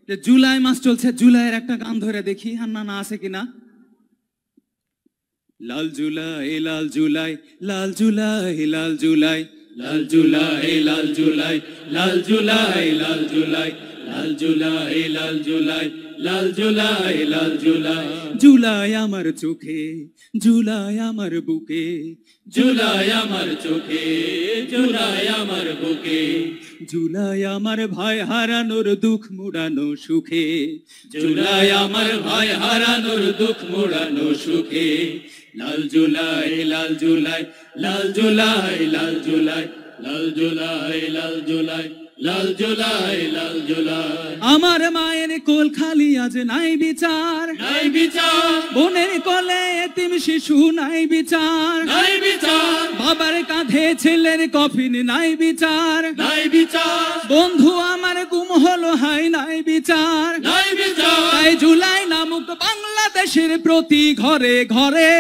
যে জুলাই মাস চলছে, জুলাইয়ের একটা গান ধরে দেখি হান্না না আছে কিনা। লাল জুলাই লাল জুলাই লাল জুলাই লাল জুলাই লাল জুলাই লাল জুলাই লাল জুলাই লাল জুলাই লাল জুলাই লাল জুলাই লাল জুলাই লাল জুলাই। জুলাই আমার চোখে, জুলাই আমার বুকে, জুলাই আমার চোখে, জুলাই আমার বুকে, জুলাই আমার ভাই হারানোর দুঃখ মুড়ানো সুখে, জুলাই আমার ভাই হারানোর দুঃখ মুড়ানো সুখে। লাল জুলাই লাল জুলাই লাল জুলাই লাল জুলাই লাল জুলাই লাল জুলাই লাল জুলাই লাল জুলাই। আমার মায়ের কোল খালি আজ নাই বিচার, নাই বিচার। বোনের কোলে এতিম শিশু নাই বিচার, নাই বিচার। বাবার কাঁধে ছেলের কফিন নাই বিচার, নাই বিচার। বন্ধু আমার গুম হলো হাই নাই বিচার, নাই বিচার। তাই জুলাই নামক বাংলাদেশের প্রতি ঘরে ঘরে,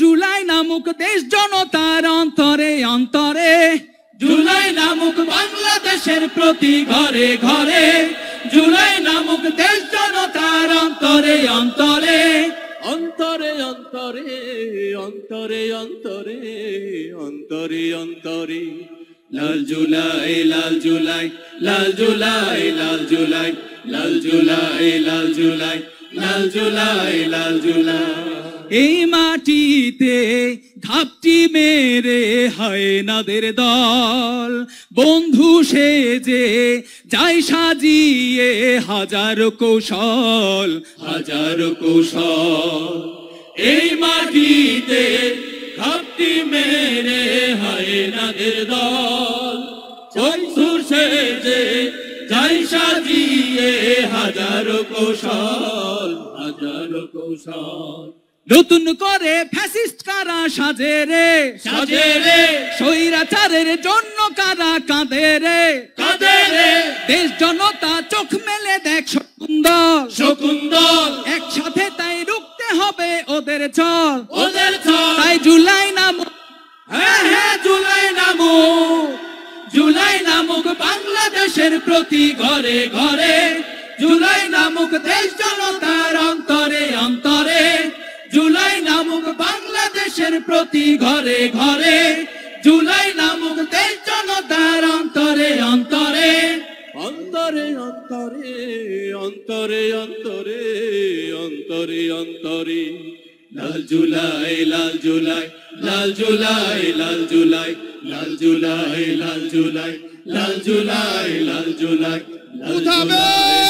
জুলাই নামক দেশ জনতার অন্তরে অন্তরে, জুলাই নামক বাংলাদেশের প্রতি ঘরে ঘরে, জুলাই নামক দেশ জনতার অন্তরে অন্তরে, অন্তরে অন্তরে অন্তরে অন্তরে অন্তরে অন্তরে। লাল জুলাই লাল জুলাই লাল জুলাই লাল জুলাই লাল জুলাই লাল জুলাই লাল জুলাই লাল জুলাই। এই মাটিতে ঘাপটি মেরে হায়নাদের দল বন্ধু সেজে যাই সাজিয়ে হাজারো কৌশল, হাজারো কৌশল। এই মাটিতে ঘাপটি মেরে হায়নাদের দল বন্ধু সেজে যাই সাজিয়ে হাজারো কৌশল, হাজারো কৌশল। নতুন করে ফ্যাসিস্ট কারা সাজে রে, সাজে রে। স্বৈরাচারের জন্য কারা কাঁদে রে, কাঁদে রে। দেশ জনতা চোখ মেলে দেখ শকুন্দল, শকুন্দল। একসাথে তাই রুখতে হবে ওদের চল, ওদের চল। তাই জুলাই নামক, হ্যাঁ হ্যাঁ জুলাই নামক, জুলাই নামক বাংলাদেশের প্রতি ঘরে ঘরে, জুলাই নামক দেশ জনতার অন্তরে অন্তরে, জুলাই নামক বাংলাদেশের প্রতি ঘরে ঘরে, জুলাই নামক দেশ জনতার অন্তরে অন্তরে, অন্তরে অন্তরে অন্তরে অন্তরে অন্তরে অন্তরে। লাল জুলাই লাল জুলাই লাল জুলাই লাল জুলাই লাল জুলাই লাল জুলাই লাল জুলাই লাল জুলাই লাল জুলাই।